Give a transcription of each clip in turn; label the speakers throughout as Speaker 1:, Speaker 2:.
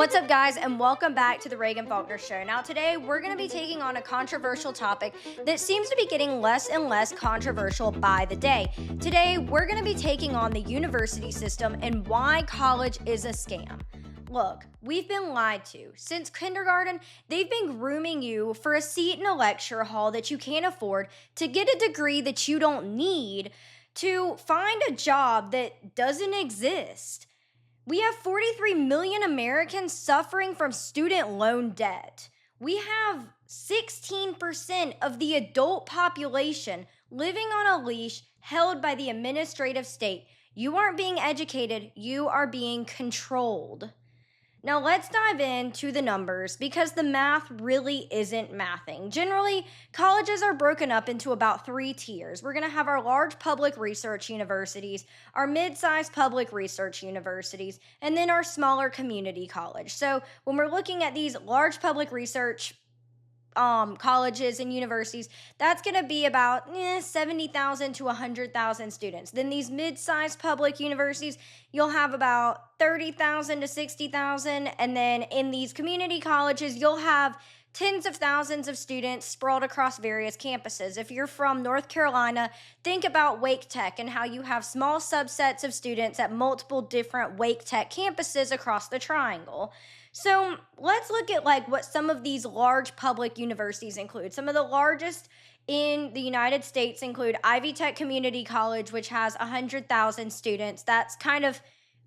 Speaker 1: What's up, guys, and welcome back to the Reagan Faulkner Show. Now, today we're going to be taking on a controversial topic that seems to be getting less and less controversial by the day. Today, we're going to be taking on the university system and why college is a scam. Look, we've been lied to. Since kindergarten, they've been grooming you for a seat in a lecture hall that you can't afford, to get a degree that you don't need, to find a job that doesn't exist. We have 43 million Americans suffering from student loan debt. We have 16% of the adult population living on a leash held by the administrative state. You aren't being educated, you are being controlled. Now let's dive into the numbers because the math really isn't mathing. Generally, colleges are broken up into about 3 tiers. We're going to have our large public research universities, our mid-sized public research universities, and then our smaller community college. So when we're looking at these large public research colleges and universities, that's going to be about 70,000 to 100,000 students. Then these mid-sized public universities, you'll have about 30,000 to 60,000. And then in these community colleges, you'll have tens of thousands of students sprawled across various campuses. If you're from North Carolina, think about Wake Tech and how you have small subsets of students at multiple different Wake Tech campuses across the triangle. So let's look at what some of these large public universities include. Some of the largest in the United States include Ivy Tech Community College, which has 100,000 students. That's kind of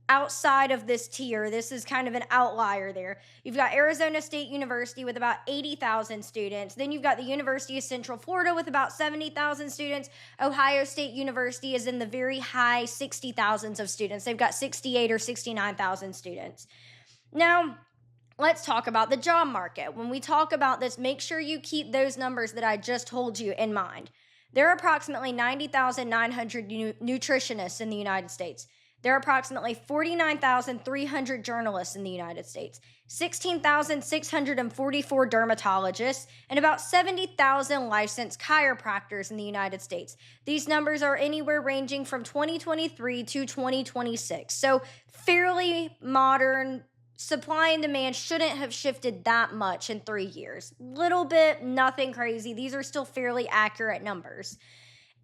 Speaker 1: outside of this tier. This is kind of an outlier there. You've got Arizona State University with about 80,000 students. Then you've got the University of Central Florida with about 70,000 students. Ohio State University is in the very high 60,000s of students. They've got 68 or 69,000 students. Now, let's talk about the job market. When we talk about this, make sure you keep those numbers that I just told you in mind. There are approximately 90,900 nutritionists in the United States. There are approximately 49,300 journalists in the United States, 16,644 dermatologists, and about 70,000 licensed chiropractors in the United States. These numbers are anywhere ranging from 2023 to 2026, so fairly modern. Supply and demand shouldn't have shifted that much in 3 years. Little bit, nothing crazy. These are still fairly accurate numbers.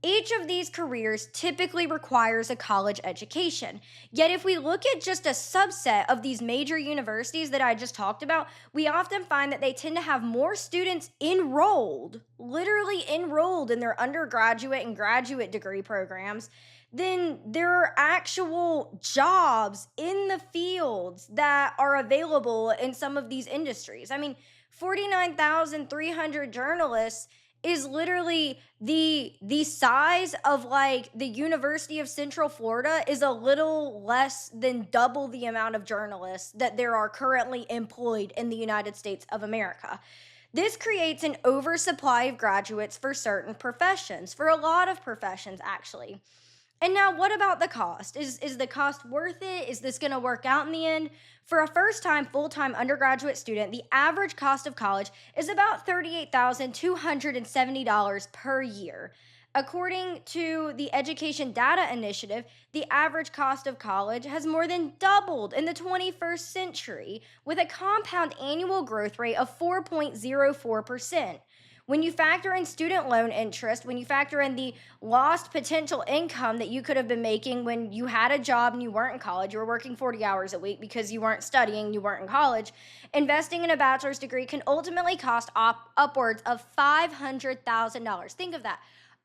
Speaker 1: Each of these careers typically requires a college education. Yet if we look at just a subset of these major universities that I just talked about, we often find that they tend to have more students enrolled, literally enrolled in their undergraduate and graduate degree programs than there are actual jobs in the fields that are available in some of these industries. I mean, 49,300 journalists is literally the size of the University of Central Florida is a little less than double the amount of journalists that there are currently employed in the United States of America. This creates an oversupply of graduates for certain professions, for a lot of professions actually. And now, what about the cost? Is the cost worth it? Is this going to work out in the end? For a first-time, full-time undergraduate student, the average cost of college is about $38,270 per year. According to the Education Data Initiative, the average cost of college has more than doubled in the 21st century, with a compound annual growth rate of 4.04%. When you factor in student loan interest, when you factor in the lost potential income that you could have been making when you had a job and you weren't in college, you were working 40 hours a week because you weren't studying, you weren't in college, investing in a bachelor's degree can ultimately cost upwards of $500,000. Think of that.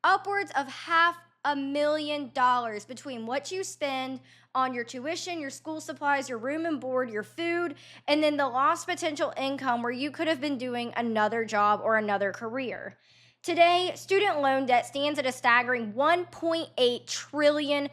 Speaker 1: Upwards of $500,000 between what you spend on your tuition, your school supplies, your room and board, your food, and then the lost potential income where you could have been doing another job or another career. Today, student loan debt stands at a staggering $1.8 trillion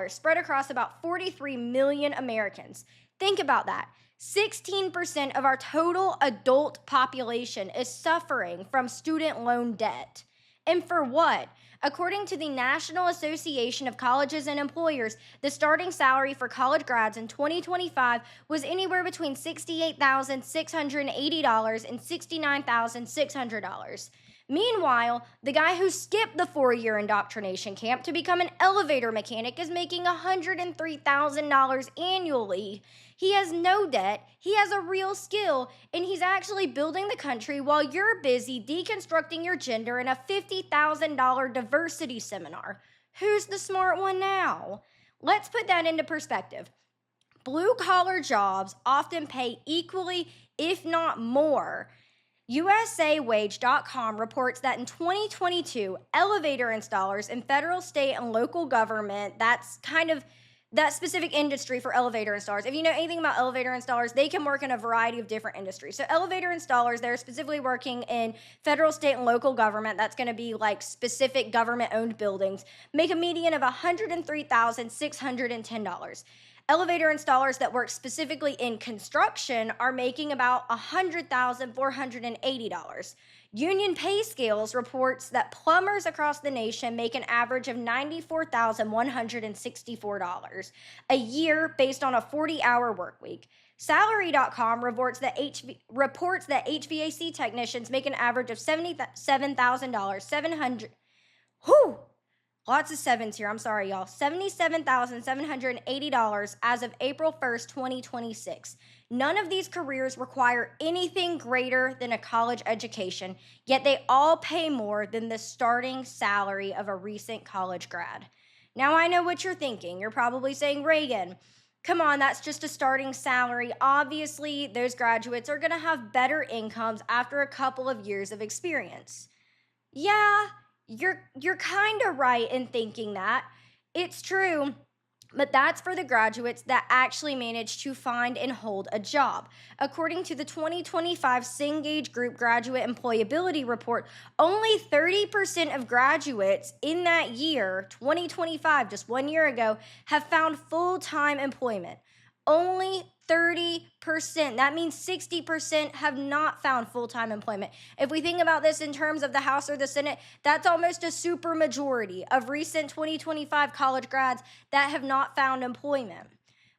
Speaker 1: spread across about 43 million Americans. Think about that. 16% of our total adult population is suffering from student loan debt. And for what? According to the National Association of Colleges and Employers, the starting salary for college grads in 2025 was anywhere between $68,680 and $69,600. Meanwhile, the guy who skipped the 4-year indoctrination camp to become an elevator mechanic is making $103,000 annually. He has no debt, he has a real skill, and he's actually building the country while you're busy deconstructing your gender in a $50,000 diversity seminar. Who's the smart one now? Let's put that into perspective. Blue-collar jobs often pay equally, if not more. USAWage.com reports that in 2022, elevator installers in federal, state, and local government, that's kind of that specific industry for elevator installers. If you know anything about elevator installers, they can work in a variety of different industries. So elevator installers, they're specifically working in federal, state, and local government. That's going to be like specific government-owned buildings. Make a median of $103,610. Elevator installers that work specifically in construction are making about $100,480. Union Pay Scales reports that plumbers across the nation make an average of $94,164 a year based on a 40-hour work week. Salary.com reports that HVAC technicians make an average of $77,700. Whew! Lots of sevens here. I'm sorry, y'all. $77,780 as of April 1st, 2026. None of these careers require anything greater than a college education, yet they all pay more than the starting salary of a recent college grad. Now, I know what you're thinking. You're probably saying, Reagan, come on, that's just a starting salary. Obviously, those graduates are going to have better incomes after a couple of years of experience. Yeah, you're kind of right in thinking that. It's true, but that's for the graduates that actually managed to find and hold a job. According to the 2025 Cengage Group Graduate Employability Report, only 30% of graduates in that year, 2025, just 1 year ago, have found full-time employment. Only 30%. That means 60% have not found full-time employment. If we think about this in terms of the House or the Senate, that's almost a super majority of recent 2025 college grads that have not found employment.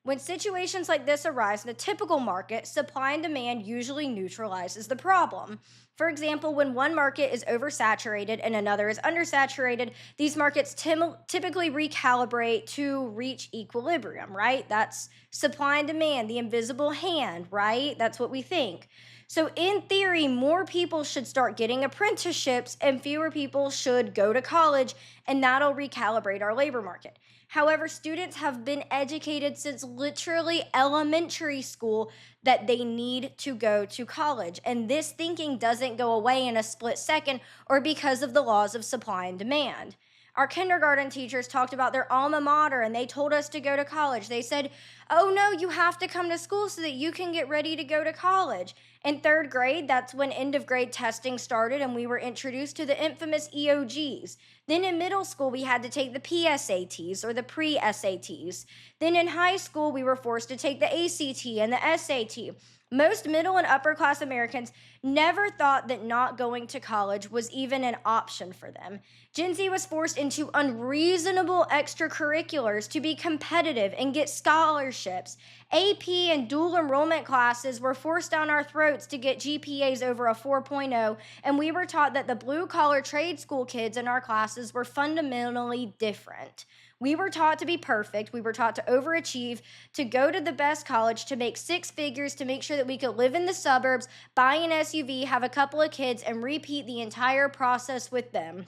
Speaker 1: When situations like this arise in a typical market, supply and demand usually neutralizes the problem. For example, when one market is oversaturated and another is undersaturated, these markets typically recalibrate to reach equilibrium, right? That's supply and demand, the invisible hand, right? That's what we think. So in theory, more people should start getting apprenticeships and fewer people should go to college, and that'll recalibrate our labor market. However, students have been educated since literally elementary school that they need to go to college. And this thinking doesn't go away in a split second or because of the laws of supply and demand. Our kindergarten teachers talked about their alma mater and they told us to go to college. They said, oh no, you have to come to school so that you can get ready to go to college. In third grade, that's when end of grade testing started and we were introduced to the infamous EOGs. Then in middle school, we had to take the PSATs or the pre-SATs. Then in high school, we were forced to take the ACT and the SAT. Most middle and upper class Americans never thought that not going to college was even an option for them. Gen Z was forced into unreasonable extracurriculars to be competitive and get scholarships. AP and dual enrollment classes were forced down our throats to get GPAs over a 4.0, and we were taught that the blue-collar trade school kids in our classes were fundamentally different. We were taught to be perfect. We were taught to overachieve, to go to the best college, to make six figures, to make sure that we could live in the suburbs, buy an SUV, have a couple of kids, and repeat the entire process with them.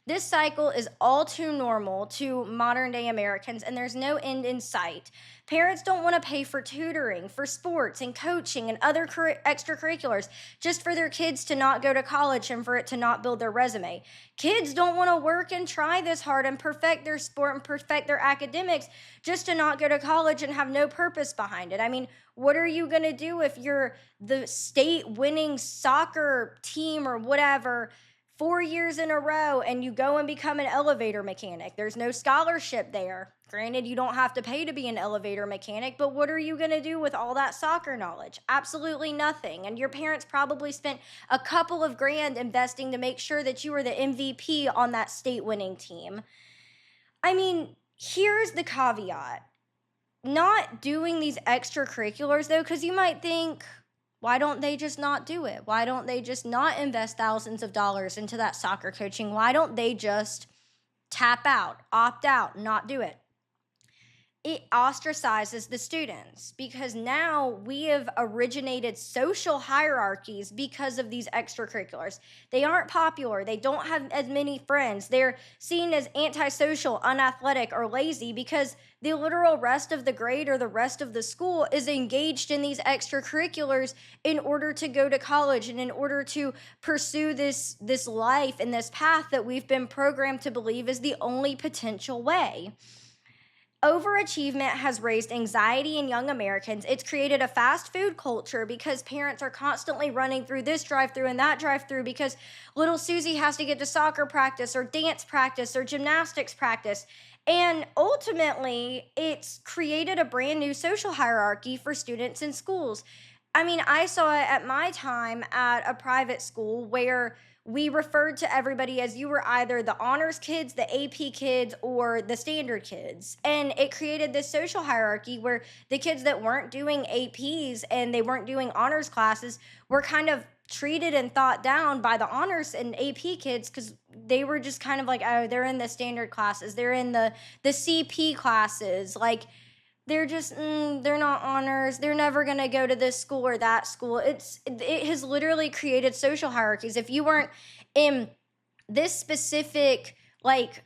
Speaker 1: This cycle is all too normal to modern day Americans, and there's no end in sight. Parents don't want to pay for tutoring, for sports and coaching and other extracurriculars just for their kids to not go to college and for it to not build their resume. Kids don't want to work and try this hard and perfect their sport and perfect their academics just to not go to college and have no purpose behind it. I mean, what are you going to do if you're the state winning soccer team or whatever 4 years in a row and you go and become an elevator mechanic? There's no scholarship there. Granted, you don't have to pay to be an elevator mechanic, but what are you going to do with all that soccer knowledge? Absolutely nothing. And your parents probably spent a couple of grand investing to make sure that you were the MVP on that state winning team. I mean, here's the caveat. Not doing these extracurriculars though, because you might think, Why don't they just not do it? Why don't they just not invest thousands of dollars into that soccer coaching? Why don't they just tap out, opt out, not do it? It ostracizes the students because now we have originated social hierarchies because of these extracurriculars. They aren't popular. They don't have as many friends. They're seen as antisocial, unathletic, or lazy because the literal rest of the grade or the rest of the school is engaged in these extracurriculars in order to go to college and in order to pursue this life and this path that we've been programmed to believe is the only potential way. Overachievement has raised anxiety in young Americans. It's created a fast food culture because parents are constantly running through this drive-through and that drive-through because little Susie has to get to soccer practice or dance practice or gymnastics practice. And ultimately, it's created a brand new social hierarchy for students in schools. I mean, I saw it at my time at a private school where we referred to everybody as you were either the honors kids, the AP kids, or the standard kids. And it created this social hierarchy where the kids that weren't doing APs and they weren't doing honors classes were kind of treated and thought down by the honors and AP kids because they were just kind of like, oh, they're in the standard classes, they're in the CP classes, like they're just they're not honors, they're never going to go to this school or that school. It has literally created social hierarchies. If you weren't in this specific like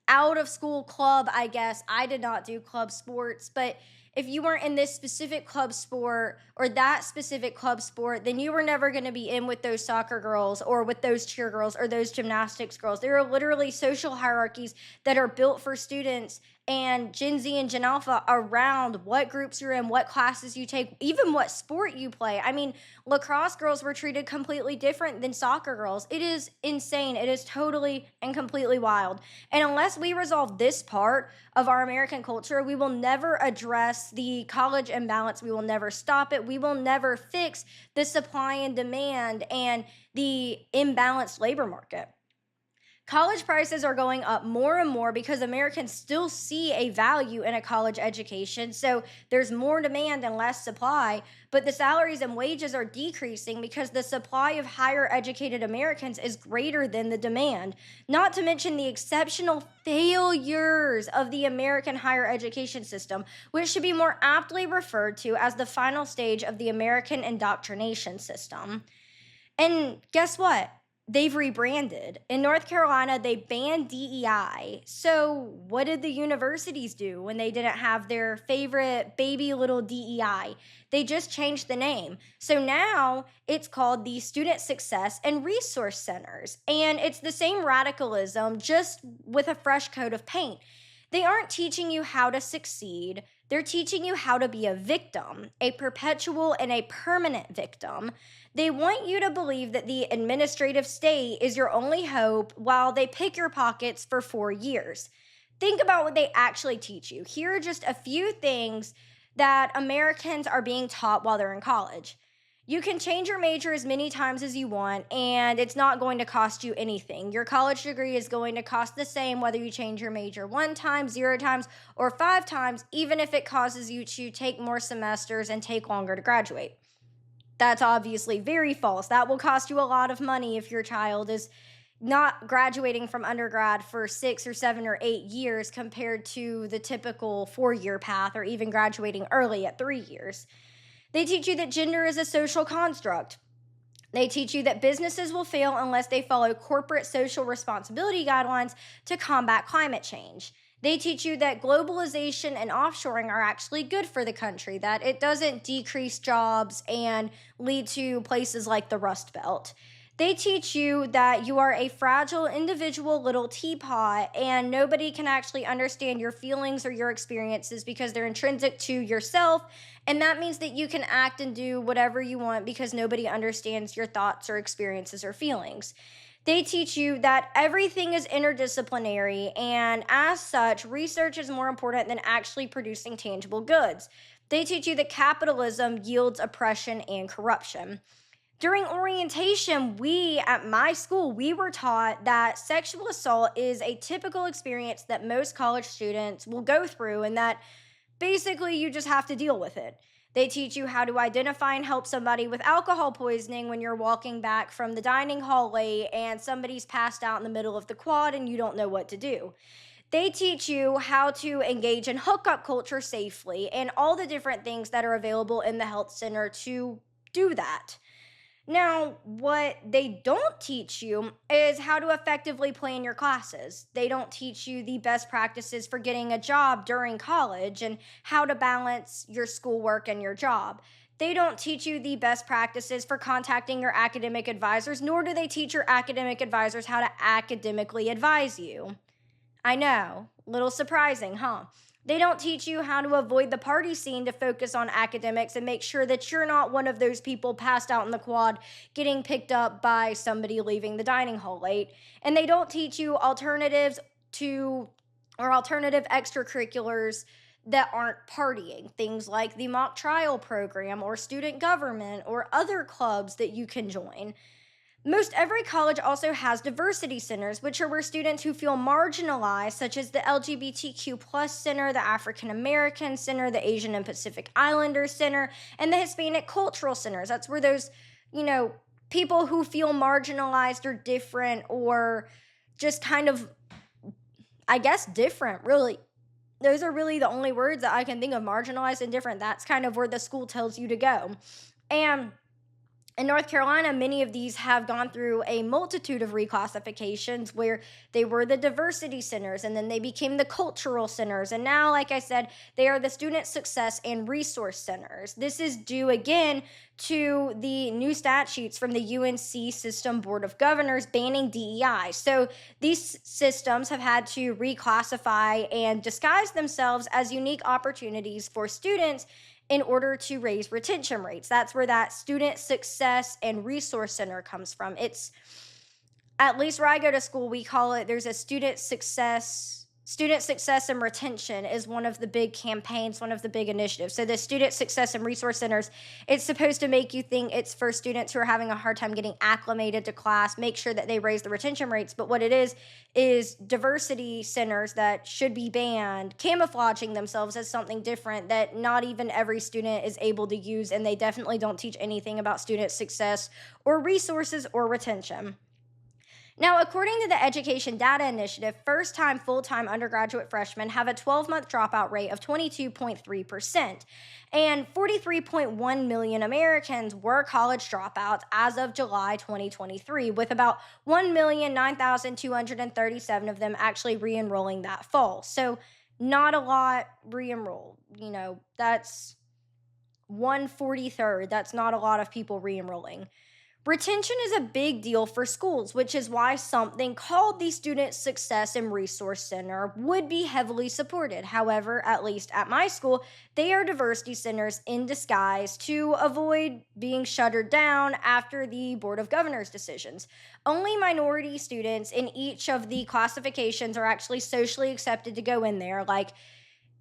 Speaker 1: out of school club, I guess I did not do club sports, but if you weren't in this specific club sport or that specific club sport, then you were never going to be in with those soccer girls or with those cheer girls or those gymnastics girls. There are literally social hierarchies that are built for students and Gen Z and Gen Alpha around what groups you're in, what classes you take, even what sport you play. I mean, lacrosse girls were treated completely different than soccer girls. It is insane. It is totally and completely wild. And unless we resolve this part of our American culture, we will never address the college imbalance. We will never stop it. We will never fix the supply and demand and the imbalanced labor market. College prices are going up more and more because Americans still see a value in a college education. So there's more demand and less supply, but the salaries and wages are decreasing because the supply of higher educated Americans is greater than the demand. Not to mention the exceptional failures of the American higher education system, which should be more aptly referred to as the final stage of the American indoctrination system. And guess what? They've rebranded. In North Carolina, they banned DEI. So what did the universities do when they didn't have their favorite baby little DEI? They just changed the name. So now it's called the Student Success and Resource Centers. And it's the same radicalism, just with a fresh coat of paint. They aren't teaching you how to succeed. They're teaching you how to be a victim, a perpetual and a permanent victim. They want you to believe that the administrative state is your only hope while they pick your pockets for 4 years. Think about what they actually teach you. Here are just a few things that Americans are being taught while they're in college. You can change your major as many times as you want, and it's not going to cost you anything. Your college degree is going to cost the same whether you change your major 1 time, 0 times, or 5 times, even if it causes you to take more semesters and take longer to graduate. That's obviously very false. That will cost you a lot of money if your child is not graduating from undergrad for 6 or 7 or 8 years compared to the typical 4-year path or even graduating early at 3 years. They teach you that gender is a social construct. They teach you that businesses will fail unless they follow corporate social responsibility guidelines to combat climate change. They teach you that globalization and offshoring are actually good for the country, that it doesn't decrease jobs and lead to places like the Rust Belt. They teach you that you are a fragile individual little teapot and nobody can actually understand your feelings or your experiences because they're intrinsic to yourself. And that means that you can act and do whatever you want because nobody understands your thoughts or experiences or feelings. They teach you that everything is interdisciplinary, and as such, research is more important than actually producing tangible goods. They teach you that capitalism yields oppression and corruption. During orientation, at my school, we were taught that sexual assault is a typical experience that most college students will go through and that basically you just have to deal with it. They teach you how to identify and help somebody with alcohol poisoning when you're walking back from the dining hall late and somebody's passed out in the middle of the quad and you don't know what to do. They teach you how to engage in hookup culture safely and all the different things that are available in the health center to do that. Now, what they don't teach you is how to effectively plan your classes. They don't teach you the best practices for getting a job during college and how to balance your schoolwork and your job. They don't teach you the best practices for contacting your academic advisors, nor do they teach your academic advisors how to academically advise you. I know, little surprising, huh? They don't teach you how to avoid the party scene to focus on academics and make sure that you're not one of those people passed out in the quad getting picked up by somebody leaving the dining hall late. And they don't teach you alternative extracurriculars that aren't partying. Things like the mock trial program or student government or other clubs that you can join. Most every college also has diversity centers, which are where students who feel marginalized, such as the LGBTQ plus center, the African American center, the Asian and Pacific Islander center, and the Hispanic cultural centers. That's where those, people who feel marginalized or different or just kind of, I guess, different, really. Those are really the only words that I can think of, marginalized and different. That's kind of where the school tells you to go. And in North Carolina, many of these have gone through a multitude of reclassifications where they were the diversity centers and then they became the cultural centers. And now, like I said, they are the student success and resource centers. This is due again to the new statutes from the UNC System Board of Governors banning DEI. So these systems have had to reclassify and disguise themselves as unique opportunities for students in order to raise retention rates. That's where that student success and resource center comes from. It's, at least where I go to school, we call it, there's a student success and retention is one of the big campaigns, one of the big initiatives. So the student success and resource centers, it's supposed to make you think it's for students who are having a hard time getting acclimated to class, make sure that they raise the retention rates. But what it is diversity centers that should be banned, camouflaging themselves as something different that not even every student is able to use, and they definitely don't teach anything about student success or resources or retention. Now, according to the Education Data Initiative, first-time full-time undergraduate freshmen have a 12-month dropout rate of 22.3%, and 43.1 million Americans were college dropouts as of July 2023, with about 1,009,237 of them actually re-enrolling that fall. So not a lot re-enrolled. That's 1/43rd. That's not a lot of people re-enrolling. Retention is a big deal for schools, which is why something called the Student Success and Resource Center would be heavily supported. However, at least at my school, they are diversity centers in disguise to avoid being shuttered down after the Board of Governors decisions. Only minority students in each of the classifications are actually socially accepted to go in there. Like,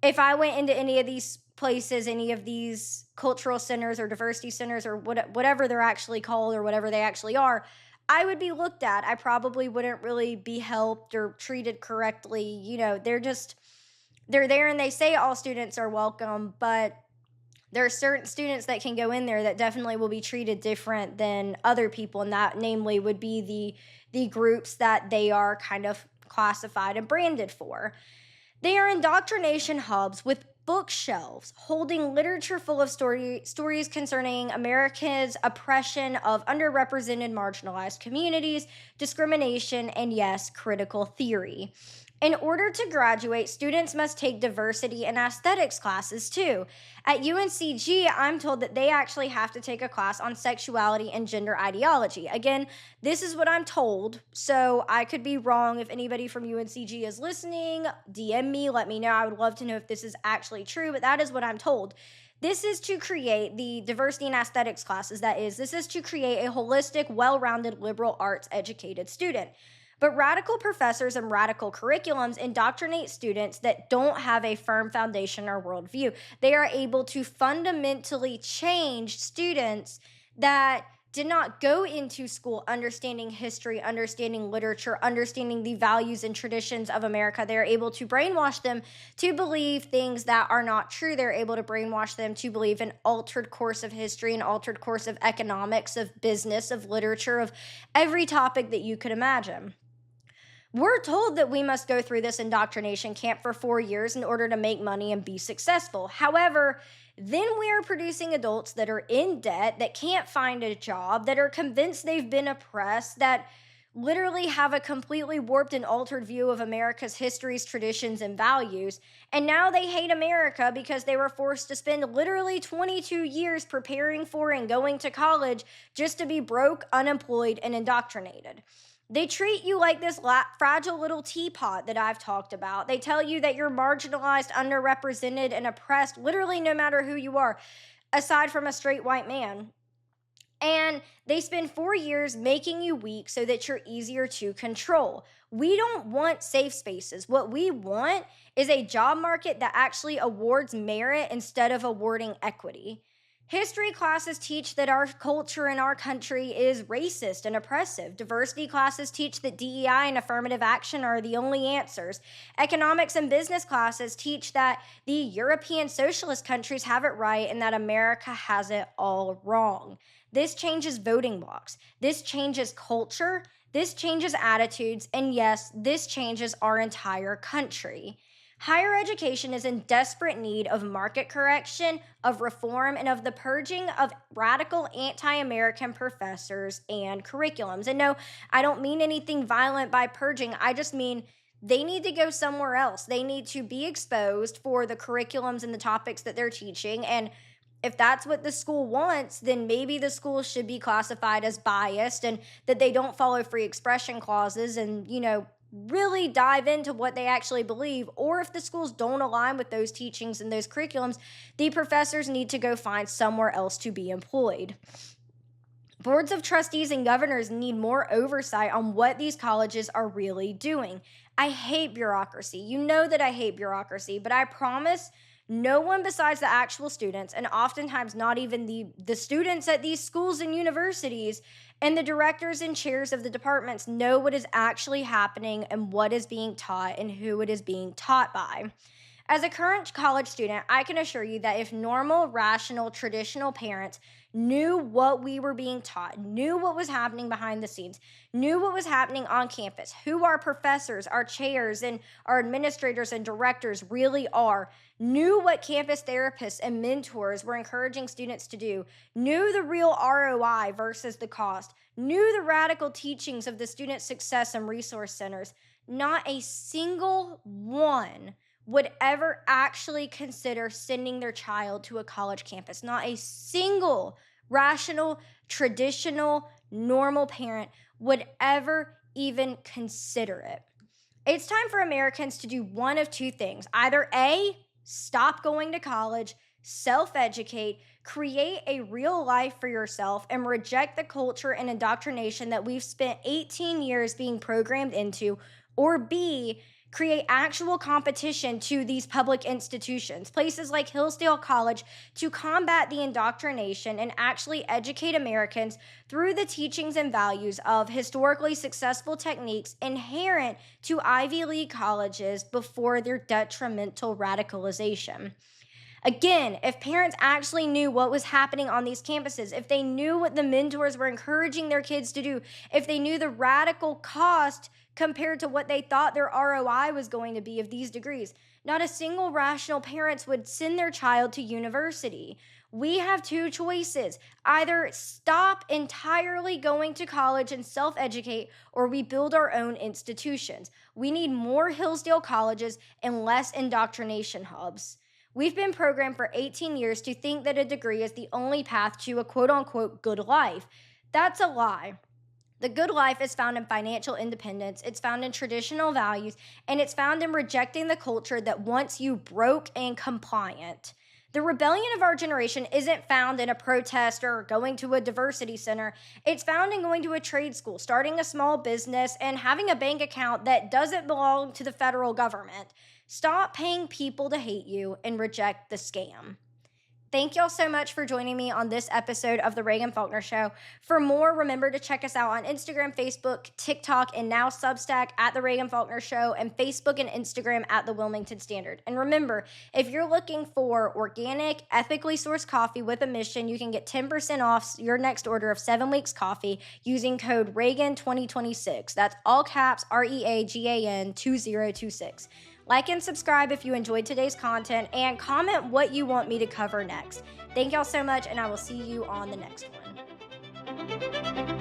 Speaker 1: if I went into any of these places, any of these cultural centers or diversity centers or whatever they're actually called or whatever they actually are, I would be looked at. I probably wouldn't really be helped or treated correctly. They're there and they say all students are welcome, but there are certain students that can go in there that definitely will be treated different than other people, and that namely would be the groups that they are kind of classified and branded for. They are indoctrination hubs with bookshelves holding literature full of stories concerning America's oppression of underrepresented, marginalized communities, discrimination, and yes, critical theory. In order to graduate, students must take diversity and aesthetics classes too. At UNCG, I'm told that they actually have to take a class on sexuality and gender ideology. Again, this is what I'm told, so I could be wrong. If anybody from UNCG is listening, DM me, let me know. I would love to know if this is actually true, but that is what I'm told. This is to create the diversity and aesthetics classes, this is to create a holistic, well-rounded, liberal arts educated student. But radical professors and radical curriculums indoctrinate students that don't have a firm foundation or worldview. They are able to fundamentally change students that did not go into school understanding history, understanding literature, understanding the values and traditions of America. They're able to brainwash them to believe things that are not true. They're able to brainwash them to believe an altered course of history, an altered course of economics, of business, of literature, of every topic that you could imagine. We're told that we must go through this indoctrination camp for 4 years in order to make money and be successful. However, then we are producing adults that are in debt, that can't find a job, that are convinced they've been oppressed, that literally have a completely warped and altered view of America's histories, traditions, and values. And now they hate America because they were forced to spend literally 22 years preparing for and going to college just to be broke, unemployed, and indoctrinated. They treat you like this fragile little teapot that I've talked about. They tell you that you're marginalized, underrepresented, and oppressed, literally no matter who you are, aside from a straight white man. And they spend 4 years making you weak so that you're easier to control. We don't want safe spaces. What we want is a job market that actually awards merit instead of awarding equity. History classes teach that our culture in our country is racist and oppressive. Diversity classes teach that DEI and affirmative action are the only answers. Economics and business classes teach that the European socialist countries have it right and that America has it all wrong. This changes voting blocks. This changes culture. This changes attitudes. And yes, this changes our entire country. Higher education is in desperate need of market correction, of reform, and of the purging of radical anti-American professors and curriculums. And no, I don't mean anything violent by purging. I just mean they need to go somewhere else. They need to be exposed for the curriculums and the topics that they're teaching. And if that's what the school wants, then maybe the school should be classified as biased and that they don't follow free expression clauses and, really dive into what they actually believe. Or if the schools don't align with those teachings and those curriculums, the professors need to go find somewhere else to be employed. Boards of trustees and governors need more oversight on what these colleges are really doing. I hate bureaucracy. You know that I hate bureaucracy, but I promise no one besides the actual students, and oftentimes not even the students at these schools and universities, and the directors and chairs of the departments know what is actually happening and what is being taught and who it is being taught by. As a current college student, I can assure you that if normal, rational, traditional parents knew what we were being taught, knew what was happening behind the scenes, knew what was happening on campus, who our professors, our chairs, and our administrators and directors really are, knew what campus therapists and mentors were encouraging students to do, knew the real ROI versus the cost, knew the radical teachings of the Student Success and Resource Centers, not a single one would ever actually consider sending their child to a college campus. Not a single rational, traditional, normal parent would ever even consider it. It's time for Americans to do one of two things. Either A, stop going to college, self-educate, create a real life for yourself, and reject the culture and indoctrination that we've spent 18 years being programmed into, or B, create actual competition to these public institutions, places like Hillsdale College, to combat the indoctrination and actually educate Americans through the teachings and values of historically successful techniques inherent to Ivy League colleges before their detrimental radicalization. Again, if parents actually knew what was happening on these campuses, if they knew what the mentors were encouraging their kids to do, if they knew the radical cost compared to what they thought their ROI was going to be of these degrees, not a single rational parent would send their child to university. We have two choices. Either stop entirely going to college and self-educate, or we build our own institutions. We need more Hillsdale colleges and less indoctrination hubs. We've been programmed for 18 years to think that a degree is the only path to a quote-unquote good life. That's a lie. The good life is found in financial independence, it's found in traditional values, and it's found in rejecting the culture that wants you broke and compliant. The rebellion of our generation isn't found in a protest or going to a diversity center. It's found in going to a trade school, starting a small business, and having a bank account that doesn't belong to the federal government. Stop paying people to hate you and reject the scam. Thank y'all so much for joining me on this episode of the Reagan Faulkner Show. For more, remember to check us out on Instagram, Facebook, TikTok, and now Substack at the Reagan Faulkner Show, and Facebook and Instagram at the Wilmington Standard. And remember, if you're looking for organic, ethically sourced coffee with a mission, you can get 10% off your next order of 7 weeks coffee using code Reagan2026. That's all caps REAGAN 2026. Like and subscribe if you enjoyed today's content, and comment what you want me to cover next. Thank y'all so much, and I will see you on the next one.